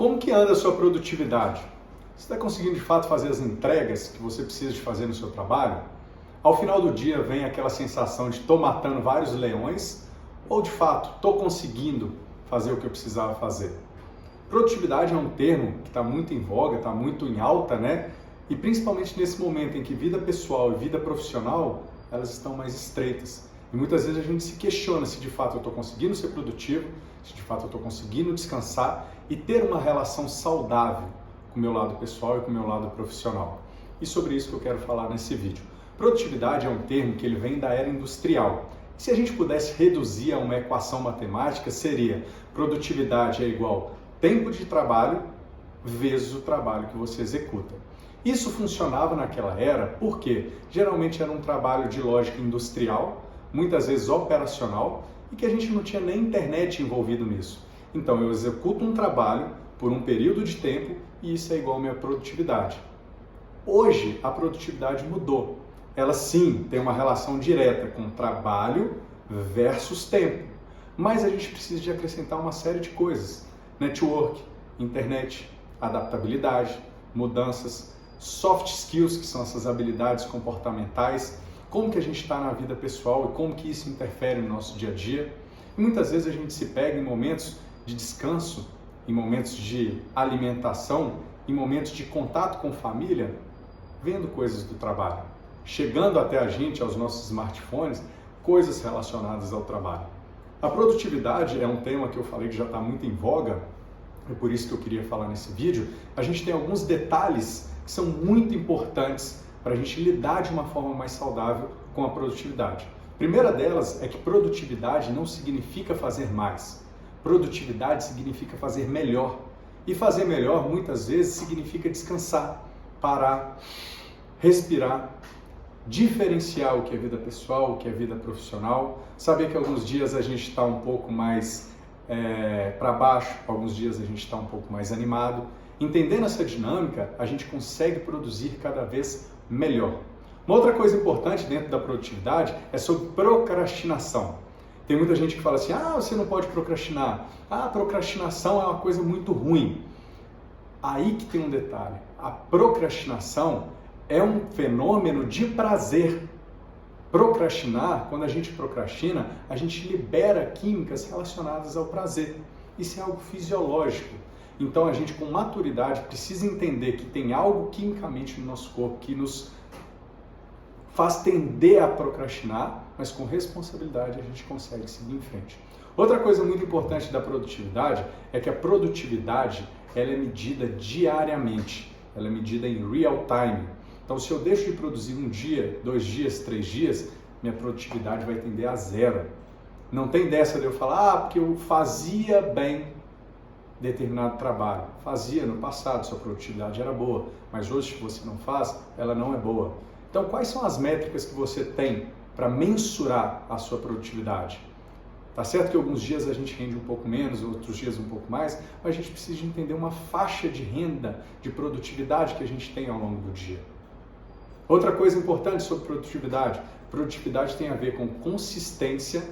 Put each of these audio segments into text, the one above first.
Como que anda a sua produtividade? Você está conseguindo de fato fazer as entregas que você precisa de fazer no seu trabalho? Ao final do dia vem aquela sensação de estou matando vários leões ou de fato estou conseguindo fazer o que eu precisava fazer? Produtividade é um termo que está muito em voga, está muito em alta, né? E principalmente nesse momento em que vida pessoal e vida profissional elas estão mais estreitas. E muitas vezes a gente se questiona se de fato eu estou conseguindo ser produtivo, se de fato eu estou conseguindo descansar e ter uma relação saudável com o meu lado pessoal e com o meu lado profissional. E sobre isso que eu quero falar nesse vídeo. Produtividade é um termo que ele vem da era industrial. Se a gente pudesse reduzir a uma equação matemática, seria produtividade é igual tempo de trabalho vezes o trabalho que você executa. Isso funcionava naquela era porque geralmente era um trabalho de lógica industrial, muitas vezes operacional, e que a gente não tinha nem internet envolvido nisso. Então eu executo um trabalho por um período de tempo e isso é igual à minha produtividade. Hoje a produtividade mudou. Ela sim tem uma relação direta com trabalho versus tempo. Mas a gente precisa de acrescentar uma série de coisas. Network, internet, adaptabilidade, mudanças, soft skills, que são essas habilidades comportamentais, como que a gente está na vida pessoal e como que isso interfere no nosso dia a dia. E muitas vezes a gente se pega em momentos de descanso, em momentos de alimentação, em momentos de contato com família, vendo coisas do trabalho. Chegando até a gente, aos nossos smartphones, coisas relacionadas ao trabalho. A produtividade é um tema que eu falei que já está muito em voga, é por isso que eu queria falar nesse vídeo. A gente tem alguns detalhes que são muito importantes para a gente lidar de uma forma mais saudável com a produtividade. A primeira delas é que produtividade não significa fazer mais. Produtividade significa fazer melhor. E fazer melhor muitas vezes significa descansar, parar, respirar, diferenciar o que é vida pessoal, o que é vida profissional, saber que alguns dias a gente está um pouco mais para baixo, alguns dias a gente está um pouco mais animado. Entendendo essa dinâmica, a gente consegue produzir cada vez melhor. Uma outra coisa importante dentro da produtividade é sobre procrastinação. Tem muita gente que fala assim, você não pode procrastinar. Procrastinação é uma coisa muito ruim. Aí que tem um detalhe. A procrastinação é um fenômeno de prazer. Procrastinar, quando a gente procrastina, a gente libera químicas relacionadas ao prazer. Isso é algo fisiológico. Então a gente com maturidade precisa entender que tem algo quimicamente no nosso corpo que nos faz tender a procrastinar, mas com responsabilidade a gente consegue seguir em frente. Outra coisa muito importante da produtividade é que a produtividade ela é medida diariamente, ela é medida em real time. Então se eu deixo de produzir um dia, 2 dias, 3 dias, minha produtividade vai tender a zero. Não tem dessa de eu falar, porque eu fazia bem determinado trabalho. Fazia no passado, sua produtividade era boa, mas hoje se você não faz, ela não é boa. Então quais são as métricas que você tem para mensurar a sua produtividade? Tá certo que alguns dias a gente rende um pouco menos, outros dias um pouco mais, mas a gente precisa de entender uma faixa de renda, de produtividade que a gente tem ao longo do dia. Outra coisa importante sobre produtividade, produtividade tem a ver com consistência,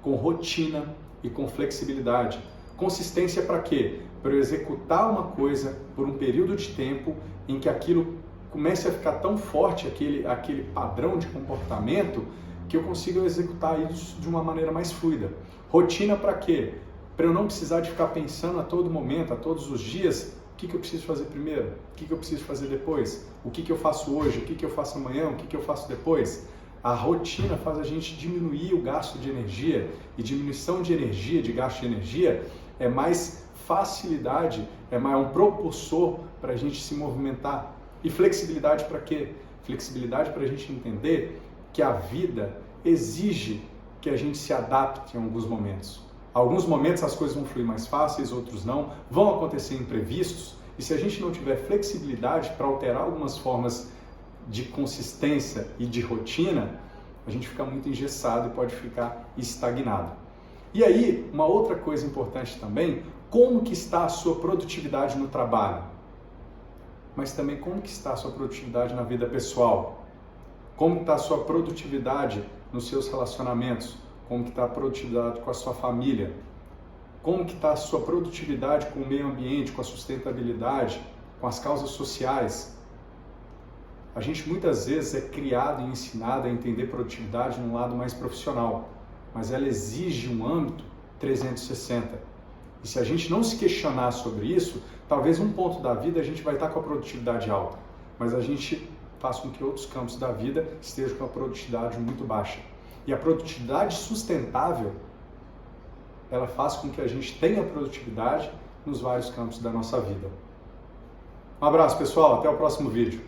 com rotina e com flexibilidade. Consistência para quê? Para eu executar uma coisa por um período de tempo em que aquilo comece a ficar tão forte, aquele padrão de comportamento, que eu consiga executar isso de uma maneira mais fluida. Rotina para quê? Para eu não precisar de ficar pensando a todo momento, a todos os dias, o que eu preciso fazer primeiro, o que eu preciso fazer depois, o que eu faço hoje, o que eu faço amanhã, o que eu faço depois. A rotina faz a gente diminuir o gasto de energia, e diminuição de energia, de gasto de energia, é mais facilidade, é um propulsor para a gente se movimentar. E flexibilidade para quê? Flexibilidade para a gente entender que a vida exige que a gente se adapte em alguns momentos. Alguns momentos as coisas vão fluir mais fáceis, outros não, vão acontecer imprevistos, e se a gente não tiver flexibilidade para alterar algumas formas de consistência e de rotina, a gente fica muito engessado e pode ficar estagnado. E aí, uma outra coisa importante também, como que está a sua produtividade no trabalho? Mas também como que está a sua produtividade na vida pessoal? Como está a sua produtividade nos seus relacionamentos? Como que está a produtividade com a sua família? como que está a sua produtividade com o meio ambiente, com a sustentabilidade, com as causas sociais. A gente muitas vezes é criado e ensinado a entender produtividade num lado mais profissional, mas ela exige um âmbito 360. E se a gente não se questionar sobre isso, talvez um ponto da vida a gente vai estar com a produtividade alta, mas a gente faz com que outros campos da vida estejam com a produtividade muito baixa. E a produtividade sustentável, ela faz com que a gente tenha produtividade nos vários campos da nossa vida. Um abraço, pessoal, até o próximo vídeo.